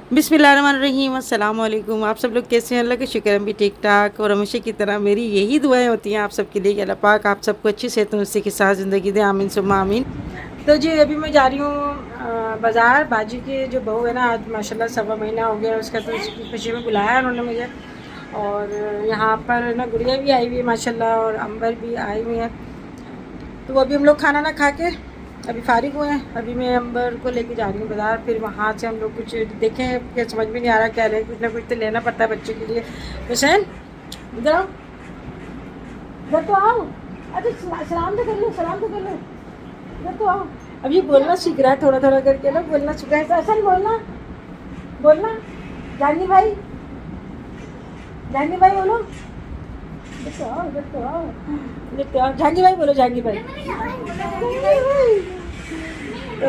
बिस्मिल्लाहिर्रहमानिर्रहीम, अस्सलाम वालेकुम। आप सब लोग कैसे हैं? अल्लाह का शुक्र, हम भी ठीक ठाक। और हमेशा की तरह मेरी यही दुआएं होती हैं आप सबके लिए कि अल्लाह पाक आप सबको अच्छी सेहत तंदुरुस्ती के साथ ज़िंदगी दे, आमीन सुम्मा आमीन। तो जी अभी मैं जा रही हूँ बाज़ार। बाजी की जो बहू है ना, आज माशाल्लाह 1.25 महीना हो गया उसका, तो उसकी खुशी में बुलाया उन्होंने मुझे। और यहाँ पर ना गुड़िया भी आई हुई है माशाल्लाह, और अंबर भी आई हुई है। तो अभी हम लोग खाना ना खा के अभी फारिग हुए हैं। अभी मैं अंबर को लेके जा रही हूँ बाज़ार, फिर वहाँ से हम लोग कुछ देखें कि समझ में नहीं आ रहा क्या लें, कुछ ना कुछ तो लेना पड़ता है बच्चे के लिए। हुसैन इधर आओ, इधर तो आओ। अच्छा सलाम तो कर लो, सलाम तो कर लो, इधर तो आओ। अब ये बोलना सीख रहा है थोड़ा थोड़ा करके ना, बोलना सीख रहा है। तो असल बोलना, बोलना जानी भाई, जानी भाई बोलो। इधर तो आओ, इधर तो आओ, इधर तो आओ। जानी भाई बोलो, जानी भाई। तो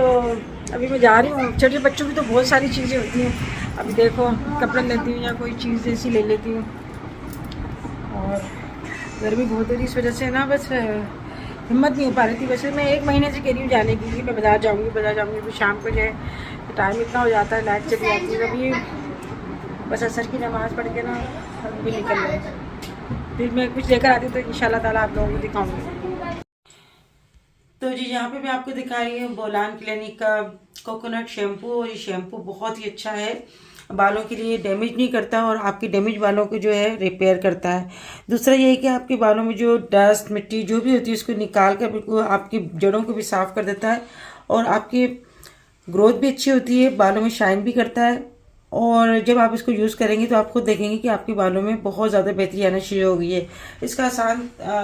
अभी मैं जा रही हूँ। छोटे बच्चों की तो बहुत सारी चीज़ें होती हैं। अभी देखो कपड़े लेती हूँ या कोई चीज़ ऐसी ले लेती हूँ। और गर्मी बहुत हो रही, इस वजह से ना बस हिम्मत नहीं हो पा रही थी। वैसे मैं 1 महीने से कह रही हूँ जाने की कि मैं बाज़ार जाऊँगी, बाज़ार जाऊँगी। फिर शाम को जो है टाइम इतना हो जाता है, लाइट चली जाती है। अभी बस असर की नमाज़ पढ़ के ना हम भी निकल रहे हैं। फिर मैं कुछ लेकर आती तो इंशाल्लाह ताला आप लोगों को दिखाऊँगी। तो जी यहाँ पे मैं आपको दिखा रही हूँ बोलान क्लिनिक का कोकोनट शैम्पू। और ये शैम्पू बहुत ही अच्छा है, बालों के लिए डैमेज नहीं करता और आपके डैमेज बालों को जो है रिपेयर करता है। दूसरा ये है कि आपके बालों में जो डस्ट मिट्टी जो भी होती है उसको निकाल कर बिल्कुल आपकी जड़ों को भी साफ़ कर देता है। और आपकी ग्रोथ भी अच्छी होती है, बालों में शाइन भी करता है। और जब आप इसको यूज़ करेंगे तो आप खुद देखेंगे कि आपके बालों में बहुत ज़्यादा बेहतरी आना शुरू हो गई है। इसका आसान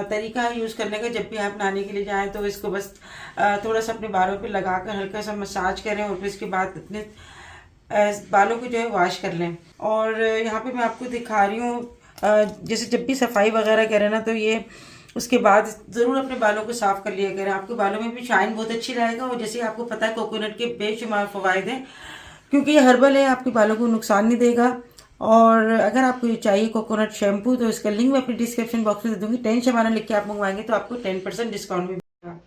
तरीका है यूज़ करने का। जब भी आप नहाने के लिए जाएं तो इसको बस थोड़ा सा अपने बालों पे लगाकर हल्का सा मसाज करें और फिर इसके बाद अपने बालों को जो है वॉश कर लें। और यहाँ पे मैं आपको दिखा रही हूँ जैसे जब भी सफाई वगैरह करें ना, तो ये उसके बाद ज़रूर अपने बालों को साफ़ कर लिया करें। आपके बालों में भी शाइन बहुत अच्छी रहेगा। और जैसे आपको पता है कोकोनट के बेशुमार फ़वाइद हैं, क्योंकि ये हर्बल है, आपके बालों को नुकसान नहीं देगा। और अगर आपको ये चाहिए कोकोनट शैम्पू तो इसका लिंक मैं अपनी डिस्क्रिप्शन बॉक्स में दे दूँगी। 10 शबाना लिख के आप मंगवाएंगे तो आपको 10% डिस्काउंट भी मिलेगा।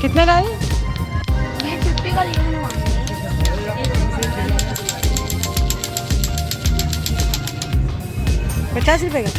कितने का है? ये 50 का लिया मैंने वहाँ। 50 रुपए का।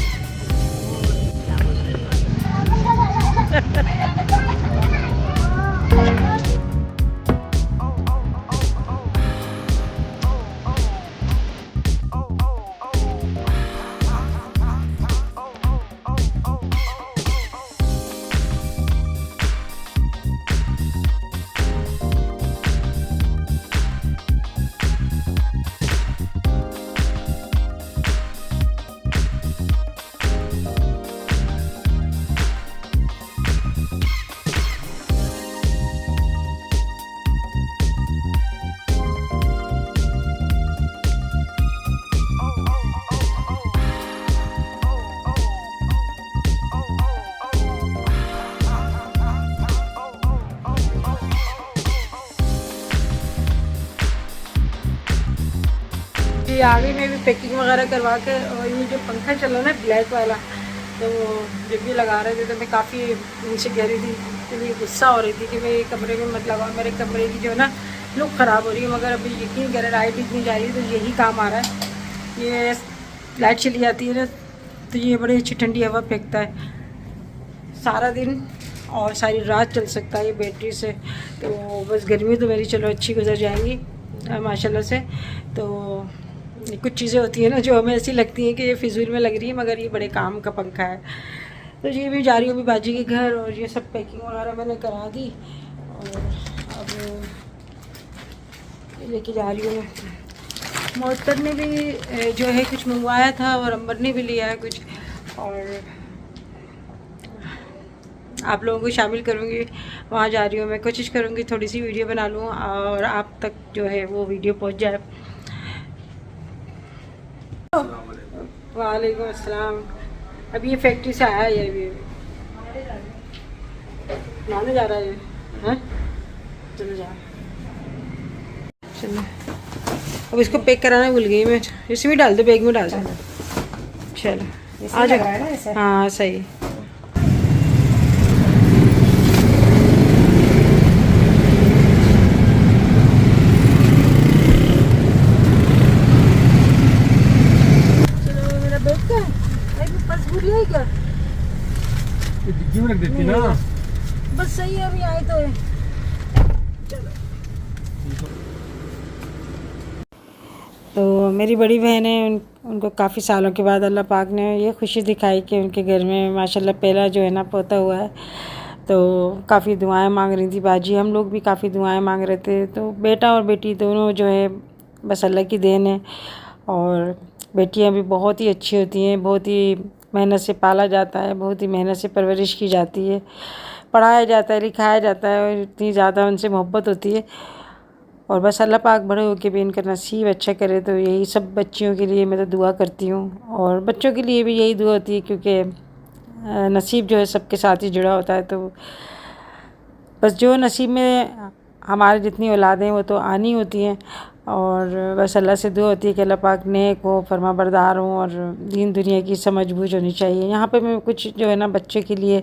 ये आगे में भी पैकिंग वगैरह करवा के। और ये जो पंखा चल रहा है ना ब्लैक वाला, तो जब भी लगा रहे थे तो मैं काफ़ी उनसे कह रही थी कि मुझे गुस्सा हो रही थी कि मेरे कमरे में मत लगाओ, मेरे कमरे की जो है ना लुक ख़राब हो रही है। मगर अभी यकीन करें लाइट इतनी जा रही है तो यही काम आ रहा है। ये लाइट चली जाती है ना तो ये बड़ी अच्छी ठंडी हवा फेंकता है सारा दिन और सारी रात चल सकता है ये बैटरी से। तो बस गर्मी तो मेरी चलो अच्छी गुजर जाएंगी माशाल्लाह से। तो कुछ चीज़ें होती हैं ना जो हमें ऐसी लगती हैं कि ये फिजूल में लग रही है, मगर ये बड़े काम का पंखा है। तो ये भी जा रही हूँ अभी बाजी के घर, और ये सब पैकिंग वगैरह मैंने करा दी। और अब लेके जा रही हूँ। मोहतर ने भी जो है कुछ मंगवाया था और अंबर ने भी लिया है कुछ। और आप लोगों को शामिल करूँगी, वहाँ जा रही हूँ मैं। कोशिश करूँगी थोड़ी सी वीडियो बना लूँ और आप तक जो है वो वीडियो पहुँच जाए। वालेकुम अस्सलाम। अभी ये फैक्ट्री से आया है, ये अभी नहाने जा रहा है। हैं चलो जा। चलो अब इसको पैक कराना भूल गई मैं, इसमें डाल दो, बैग में डाल दो। चलो आ जाओ। हाँ सही। चलो मेरा बैग का पर्स भूल गई क्या? डिग्गी में रख देती ना। बस सही है, अभी आए तो है। तो मेरी बड़ी बहन है, उनको काफ़ी सालों के बाद अल्लाह पाक ने ये खुशी दिखाई कि उनके घर में माशाल्लाह पहला जो है ना पोता हुआ है। तो काफ़ी दुआएं मांग रही थी बाजी, हम लोग भी काफ़ी दुआएं मांग रहे थे। तो बेटा और बेटी दोनों जो है बस अल्लाह की देन है। और बेटियां भी बहुत ही अच्छी होती हैं, बहुत ही मेहनत से पाला जाता है, बहुत ही मेहनत से परवरिश की जाती है, पढ़ाया जाता है, लिखाया जाता है, और इतनी ज़्यादा उनसे मोहब्बत होती है। और बस अल्लाह पाक बड़े होकर भी इनका नसीब अच्छा करे। तो यही सब बच्चियों के लिए मैं तो दुआ करती हूँ, और बच्चों के लिए भी यही दुआ होती है, क्योंकि नसीब जो है सबके साथ ही जुड़ा होता है। तो बस जो नसीब में हमारे जितनी औलादें वो तो आनी होती हैं, और बस अल्लाह से दुआ होती है कि अल्लाह पाक नेक हो, फरमाबरदार हो, और दीन दुनिया की समझ बूझ होनी चाहिए। यहाँ पे मैं कुछ जो है ना बच्चे के लिए,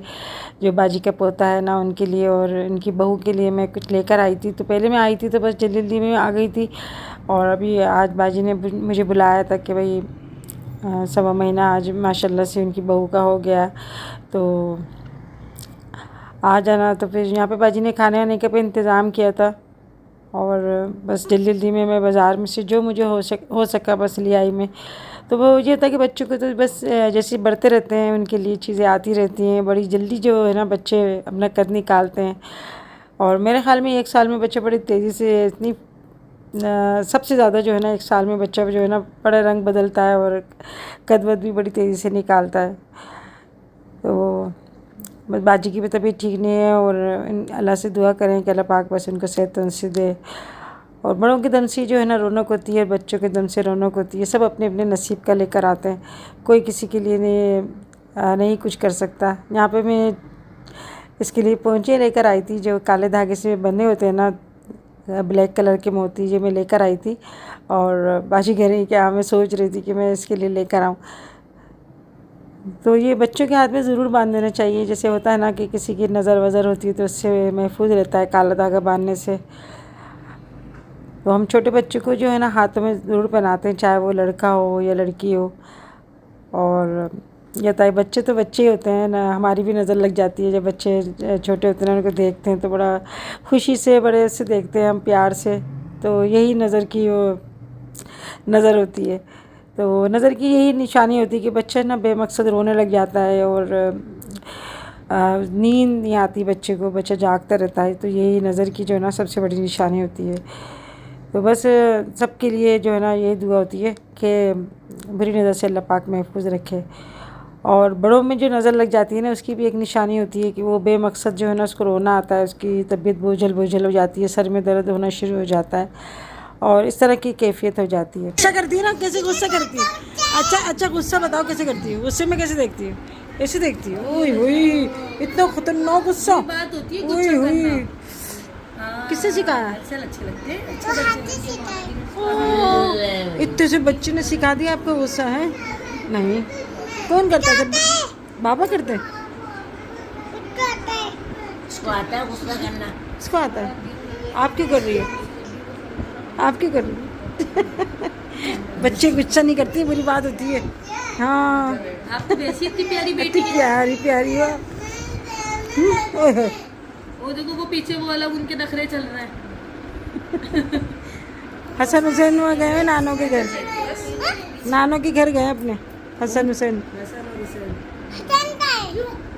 जो बाजी का पोता है ना उनके लिए और इनकी बहू के लिए मैं कुछ लेकर आई थी। तो पहले मैं आई थी तो बस जल्दी में आ गई थी, और अभी आज बाजी ने मुझे बुलाया था कि भाई 1.25 महीना आज माशाल्लाह से उनकी बहू का हो गया, तो आ जाना। तो फिर यहाँ पे बाजी ने खाने वाने का भी इंतज़ाम किया था, और बस जल्दी में मैं बाज़ार में से जो मुझे हो सका बस ले आई मैं। तो वो ये था कि बच्चों को तो बस जैसे बढ़ते रहते हैं उनके लिए चीज़ें आती रहती हैं, बड़ी जल्दी जो है ना बच्चे अपना कद निकालते हैं। और मेरे ख़्याल में 1 साल में बच्चे बड़ी तेज़ी से इतनी सबसे ज़्यादा जो है ना 1 साल में बच्चा जो है ना बड़ा रंग बदलता है, और कद वद भी बड़ी तेज़ी से निकालता है। तो बस बाजी की भी तबीयत ठीक नहीं है, और अल्लाह से दुआ करें कि अल्लाह पाक बस उनको सेहत तंदुरुस्ती दे। और बड़ों के दम से जो है ना रौनक होती है, बच्चों के दम से रौनक होती है। सब अपने अपने नसीब का लेकर आते हैं, कोई किसी के लिए नहीं कुछ कर सकता। यहाँ पे मैं इसके लिए पोंचे लेकर आई थी, जो काले धागे से बने होते हैं ना, ब्लैक कलर के मोती, जो मैं लेकर आई थी। और बाजी कह रही कि हाँ, मैं सोच रही थी कि मैं इसके लिए लेकर आऊँ। तो ये बच्चों के हाथ में ज़रूर बांध देना चाहिए। जैसे होता है ना कि किसी की नज़र वज़र होती है तो उससे महफूज रहता है काला धागा बांधने से। तो हम छोटे बच्चों को जो है ना हाथों में ज़रूर पहनाते हैं, चाहे वो लड़का हो या लड़की हो। और ये ताई बच्चे तो बच्चे ही होते हैं ना, हमारी भी नज़र लग जाती है जब बच्चे छोटे होते हैं, उनको देखते हैं तो बड़ा खुशी से बड़े से देखते हैं हम, प्यार से। तो यही नज़र की वो नज़र होती है। तो नज़र की यही निशानी होती है कि बच्चा ना बेमकसद रोने लग जाता है, और नींद नहीं आती बच्चे को, बच्चा जागता रहता है। तो यही नज़र की जो है ना सबसे बड़ी निशानी होती है। तो बस सबके लिए जो है ना यही दुआ होती है कि बुरी नज़र से अल्लाह पाक महफूज रखे। और बड़ों में जो नज़र लग जाती है ना उसकी भी एक निशानी होती है कि वो बेमकसद जो है ना उसको रोना आता है, उसकी तबीयत बोझल हो जाती है, सर में दर्द होना शुरू हो जाता है, और इस तरह की कैफियत हो जाती है। गुस्सा करती है ना, कैसे गुस्सा करती है? अच्छा गुस्सा बताओ कैसे करती है? गुस्से में कैसे देखती है? ऐसे देखती है? ओए होए, इतना खतरनाक गुस्सा, ओए होए, किसने सिखाया? अच्छे लगते हैं। इतने से बच्चे ने सिखा दिया आपको गुस्सा है? नहीं, कौन करता है? बाबा करते हैं? इसको आता है गुस्सा करना। इसको आता है? आप क्यों कर रही हो? आप क्यों कर रही हो? बच्चे गुस्सा नहीं करते, बुरी बात होती है। हाँ, आप तो वैसी इतनी प्यारी बेटी है। प्यारी हो। वो देखो वो पीछे वो वाला उनके नखरे चल रहे हैं। हसन हुसैन वो गए हैं नानों के घर, नानों के घर गए अपने हसन हुसैन,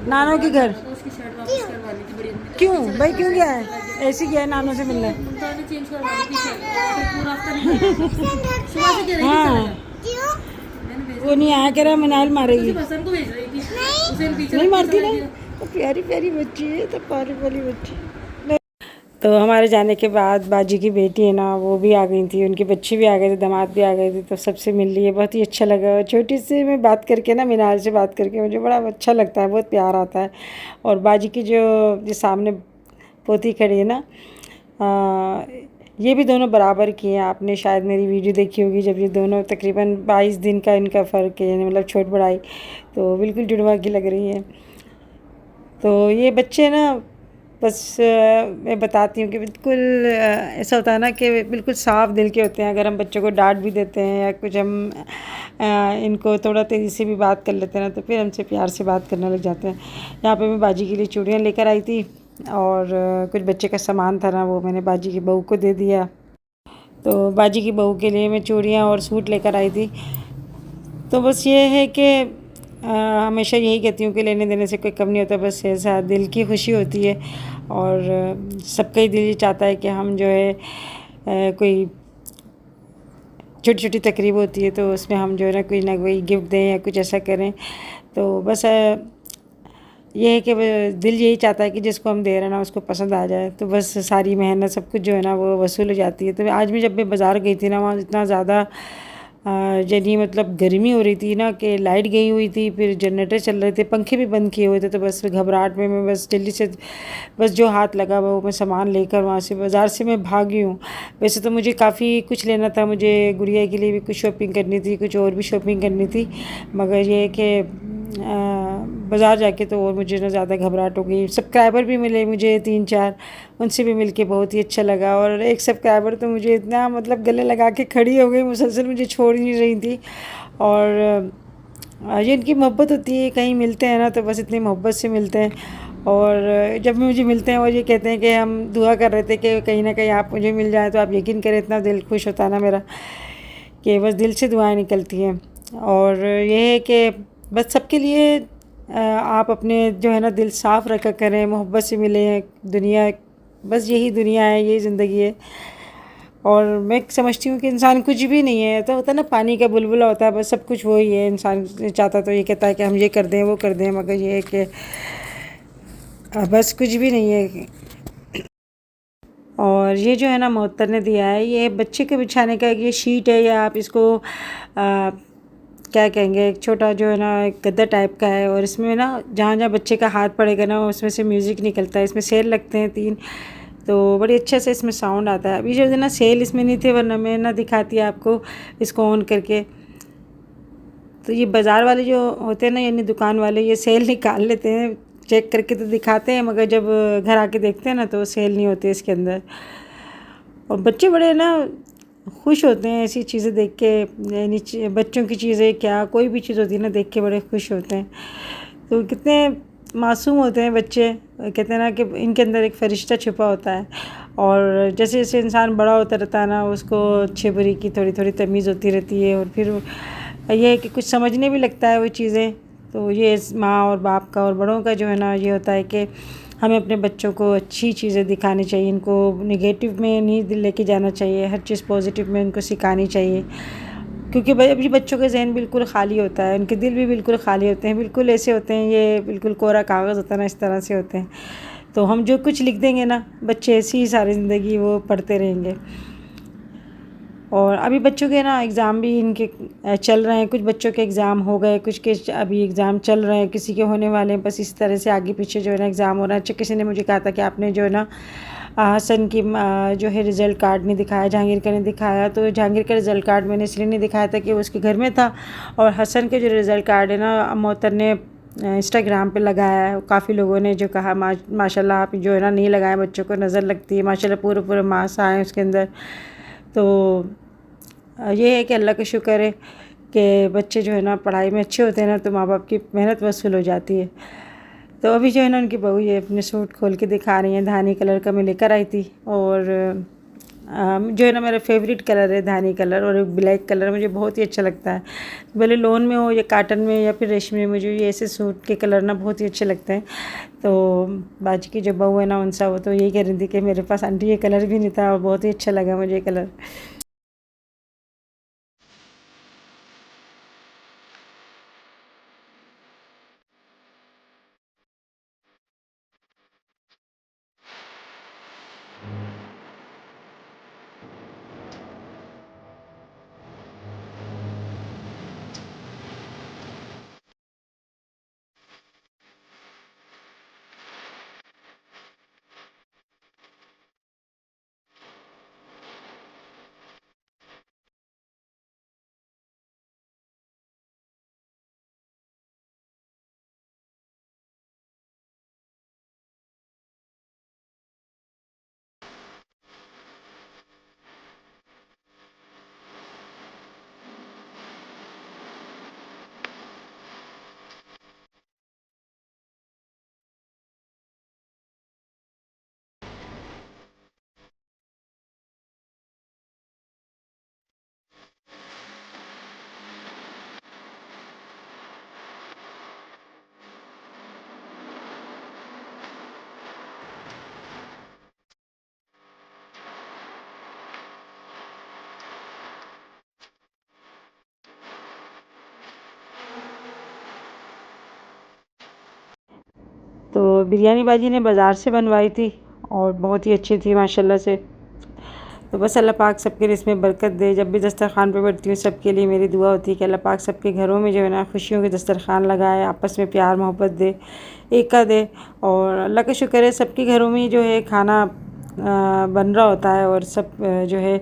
नानों के घर। उसकी शर्ट वापस करवानी थी बड़ी। क्यों भाई, क्यों गया है? ऐसे गया है नानों से मिलने। उन्होंने चेंज करवानी थी शर्ट, पूरा हफ्ता नहीं सुबह से कह रही थी हाँ, वो नहीं आया, कह रहा मनाल मारेगी। हसन को भेज रही थी, उसे पीछे नहीं मारती ना, वो प्यारी प्यारी बच्ची है, तो प्यारी वाली बच्ची। तो हमारे जाने के बाद बाजी की बेटी है ना वो भी आ गई थी, उनके बच्चे भी आ गए थे, दामाद भी आ गए थे। तो सबसे मिल ली है, बहुत ही अच्छा लगा। छोटी सी मैं बात करके ना, मीनाल से बात करके मुझे बड़ा अच्छा लगता है, बहुत प्यार आता है। और बाजी की जो सामने पोती खड़ी है ना, ये भी दोनों बराबर किए हैं। आपने शायद मेरी वीडियो देखी होगी जब ये दोनों तकरीबन 22 दिन का इनका फ़र्क है, यानी मतलब छोट बड़ाई, तो बिल्कुल जुड़वा की लग रही है। तो ये बच्चे ना बस मैं बताती हूँ कि बिल्कुल ऐसा होता है ना कि बिल्कुल साफ़ दिल के होते हैं। अगर हम बच्चों को डांट भी देते हैं या कुछ हम इनको थोड़ा तेज़ी से भी बात कर लेते हैं ना, तो फिर हमसे प्यार से बात करने लग जाते हैं। यहाँ पे मैं बाजी के लिए चूड़ियाँ लेकर आई थी और कुछ बच्चे का सामान था ना, वो मैंने बाजी की बहू को दे दिया। तो बाजी की बहू के लिए मैं चूड़ियाँ और सूट लेकर आई थी। तो बस ये है कि हमेशा यही कहती हूँ कि लेने देने से कोई कम नहीं होता, बस ऐसा दिल की खुशी होती है। और सबका ही दिल ये चाहता है कि हम जो है कोई छोटी छोटी तकरीब होती है तो उसमें हम जो है ना कोई गिफ्ट दें या कुछ ऐसा करें। तो बस ये है कि दिल यही चाहता है कि जिसको हम दे रहे हैं ना उसको पसंद आ जाए, तो बस सारी मेहनत सब कुछ जो है ना वो वसूल हो जाती है। तो आज भी जब मैं बाज़ार गई थी ना, वहाँ इतना ज़्यादा यानी मतलब गर्मी हो रही थी ना कि लाइट गई हुई थी, फिर जनरेटर चल रहे थे, पंखे भी बंद किए हुए थे। तो बस घबराहट में मैं बस जल्दी से बस जो हाथ लगा वो मैं सामान लेकर वहाँ से बाज़ार से मैं भागी हूँ। वैसे तो मुझे काफ़ी कुछ लेना था, मुझे गुड़िया के लिए भी कुछ शॉपिंग करनी थी, कुछ और भी शॉपिंग करनी थी, मगर ये है कि बाज़ार जाके तो और मुझे ना ज़्यादा घबराहट हो गई। सब्सक्राइबर भी मिले मुझे 3-4, उनसे भी मिलके बहुत ही अच्छा लगा। और एक सब्सक्राइबर तो मुझे इतना मतलब गले लगा के खड़ी हो गई, मुसलसल मुझे छोड़ ही नहीं रही थी। और ये इनकी मोहब्बत होती है, कहीं मिलते हैं ना तो बस इतनी मोहब्बत से मिलते हैं। और जब भी मुझे मिलते हैं और ये कहते हैं कि हम दुआ कर रहे थे कि कहीं ना कहीं आप मुझे मिल जाए, तो आप यकीन करें इतना दिल खुश होता है ना मेरा कि बस दिल से दुआएं निकलती हैं। और ये है कि बस सबके लिए आप अपने जो है ना दिल साफ़ रखा करें, मोहब्बत से मिलें। दुनिया बस यही दुनिया है, यही ज़िंदगी है। और मैं समझती हूँ कि इंसान कुछ भी नहीं है, तो होता है ना पानी का बुलबुला होता है, बस सब कुछ वही है। इंसान चाहता तो ये कहता है कि हम ये कर दें वो कर दें, मगर ये है कि बस कुछ भी नहीं है। और ये जो है ना मोहत्तर ने दिया है, ये बच्चे के बिछाने का ये शीट है, या आप इसको क्या कहेंगे, एक छोटा जो है ना एक गद्दा टाइप का है। और इसमें ना जहाँ जहाँ बच्चे का हाथ पड़ेगा ना उसमें से म्यूज़िक निकलता है। इसमें सेल लगते हैं 3, तो बड़ी अच्छे से इसमें साउंड आता है। अभी जो है ना सेल इसमें नहीं थे, वरना मैं ना दिखाती आपको इसको ऑन करके। तो ये बाज़ार वाले जो होते हैं ना, यानी दुकान वाले, ये सेल निकाल लेते हैं, चेक करके तो दिखाते हैं, मगर जब घर आके देखते हैं ना तो सेल नहीं होती इसके अंदर। और बच्चे बड़े ना खुश होते हैं ऐसी चीज़ें देख के, यानी बच्चों की चीज़ें क्या कोई भी चीज़ होती है ना देख के बड़े खुश होते हैं। तो कितने मासूम होते हैं बच्चे, कहते हैं ना कि इनके अंदर एक फ़रिश्ता छुपा होता है। और जैसे जैसे इंसान बड़ा होता रहता है ना, उसको अच्छे बुरी की थोड़ी थोड़ी तमीज़ होती रहती है, और फिर ये है कि कुछ समझने भी लगता है वो चीज़ें। तो ये माँ और बाप का और बड़ों का जो है ना ये होता है कि हमें अपने बच्चों को अच्छी चीज़ें दिखानी चाहिए, इनको नेगेटिव में नहीं लेके जाना चाहिए, हर चीज़ पॉजिटिव में इनको सिखानी चाहिए। क्योंकि अभी बच्चों का जहन बिल्कुल खाली होता है, उनके दिल भी बिल्कुल खाली होते हैं, बिल्कुल ऐसे होते हैं, ये बिल्कुल कोरा कागज़ होता है ना, इस तरह से होते हैं। तो हम जो कुछ लिख देंगे ना, बच्चे ऐसी ही सारी ज़िंदगी वो पढ़ते रहेंगे। और अभी बच्चों के ना एग्ज़ाम भी इनके चल रहे हैं, कुछ बच्चों के एग्ज़ाम हो गए, कुछ के अभी एग्ज़ाम चल रहे हैं, किसी के होने वाले हैं। बस इस तरह से आगे पीछे जो है ना एग्ज़ाम हो रहा है। अच्छा, किसी ने मुझे कहा था कि आपने जो है ना हसन की जो है रिज़ल्ट कार्ड नहीं दिखाया, जहांगीर का नहीं दिखाया। तो जहांगीर का रिज़ल्ट कार्ड मैंने इसलिए नहीं दिखाया था कि वो उसके घर में था, और हसन के जो रिज़ल्ट कार्ड है ना मोहतर ने इंस्टाग्राम पे लगाया है। काफ़ी लोगों ने जो कहा माशाल्लाह आप जो है ना नहीं लगाए, बच्चों को नज़र लगती है, माशाल्लाह पूरे पूरे मार्क्स आए उसके अंदर। तो ये है कि अल्लाह का शुक्र है कि बच्चे जो है ना पढ़ाई में अच्छे होते हैं ना, तो माँ बाप की मेहनत वसूल हो जाती है। तो अभी जो है ना उनकी बहू ये अपने सूट खोल के दिखा रही हैं। धानी कलर का मैं लेकर आई थी, और जो है ना मेरा फेवरेट कलर है धानी कलर, और ब्लैक कलर मुझे बहुत ही अच्छा लगता है। भले लोन में हो या काटन में या फिर रेशमी में, मुझे ये ऐसे सूट के कलर ना बहुत ही अच्छे लगते हैं। तो बाजी की जो बहू है ना उनसा, वो तो यही कह रही थी कि मेरे पास आंटी ये कलर भी नहीं था, और बहुत ही अच्छा लगा मुझे ये कलर। तो बिरयानी बाजी ने बाज़ार से बनवाई थी और बहुत ही अच्छी थी माशाल्लाह से। तो बस अल्लाह पाक सबके लिए इसमें बरकत दे। जब भी दस्तरखान पे बैठती हूँ सबके लिए मेरी दुआ होती है कि अल्लाह पाक सबके घरों में जो है ना खुशियों के दस्तरखान लगाए, आपस में प्यार मोहब्बत दे, एका दे। और अल्लाह का शुक्र है सबके घरों में जो है खाना बन रहा होता है और सब जो है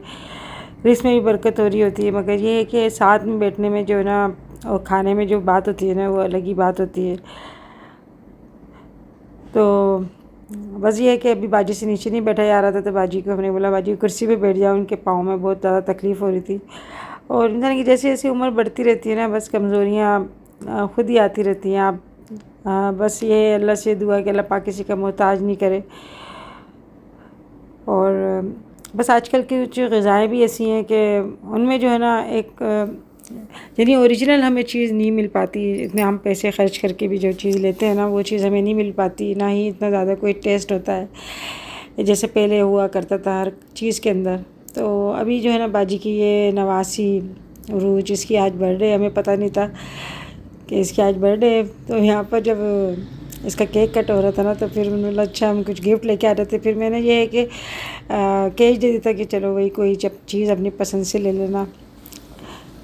रिज़्क़ में भी बरकत हो रही होती है। मगर ये है कि साथ में बैठने में जो है ना और खाने में जो बात होती है ना वो अलग ही बात होती है। तो बस ये है कि अभी बाजी से नीचे नहीं बैठा जा रहा था, तो बाजी को हमने बोला बाजी कुर्सी पे बैठ जाओ, उनके पाँव में बहुत ज़्यादा तकलीफ़ हो रही थी। और इंसान की जैसे जैसे उम्र बढ़ती रहती है ना बस कमज़ोरियाँ ख़ुद ही आती रहती हैं। आप बस ये अल्लाह से दुआ कि अल्लाह पाक किसी का मोहताज नहीं करे। और बस आजकल की जो ग़िज़ाएँ भी ऐसी हैं कि उनमें जो है ना एक यानी ओरिजिनल हमें चीज़ नहीं मिल पाती। इतने हम पैसे ख़र्च करके भी जो चीज़ लेते हैं ना वो चीज़ हमें नहीं मिल पाती, ना ही इतना ज़्यादा कोई टेस्ट होता है जैसे पहले हुआ करता था हर चीज़ के अंदर। तो अभी जो है ना बाजी की ये 89 रूज, इसकी आज बर्थडे, हमें पता नहीं था कि इसकी आज बर्थडे है। तो यहाँ पर जब इसका केक कट हो रहा था ना तो फिर मैंने बोला अच्छा हम कुछ गिफ्ट लेके आ रहे थे। फिर मैंने ये है कि केक दे दिया कि चलो वही कोई जब चीज़ अपनी पसंद से ले लेना।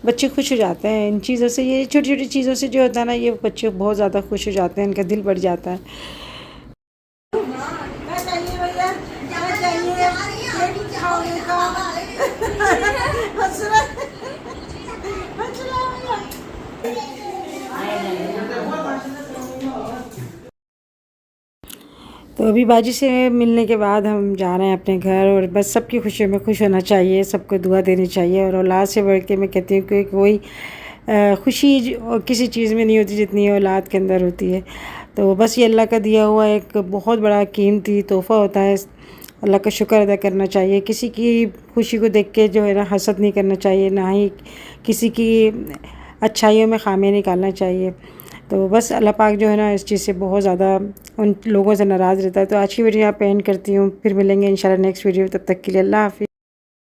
बच्चे खुश हो जाते हैं इन चीज़ों से, ये छोटी छोटी चीज़ों से जो होता है ना ये बच्चे बहुत ज़्यादा खुश हो जाते हैं, इनका दिल बढ़ जाता है। तो अभी बाजी से मिलने के बाद हम जा रहे हैं अपने घर। और बस सबकी खुशियों में खुश होना चाहिए, सबको दुआ देनी चाहिए। और औलाद से बढ़ के मैं कहती हूँ कि कोई खुशी किसी चीज़ में नहीं होती जितनी औलाद के अंदर होती है। तो बस ये अल्लाह का दिया हुआ एक बहुत बड़ा कीमती तोहफ़ा होता है, अल्लाह का शुक्र अदा करना चाहिए। किसी की खुशी को देख के जो है ना हसद नहीं करना चाहिए, ना ही किसी की अच्छाइयों में खामियां निकालना चाहिए। तो बस अल्लाह पाक जो है ना इस चीज़ से बहुत ज़्यादा उन लोगों से नाराज़ रहता है। तो आज की वीडियो यहाँ पे एंड करती हूँ, फिर मिलेंगे इंशाल्लाह नेक्स्ट वीडियो। तब तक के लिए अल्लाह हाफ़िज़।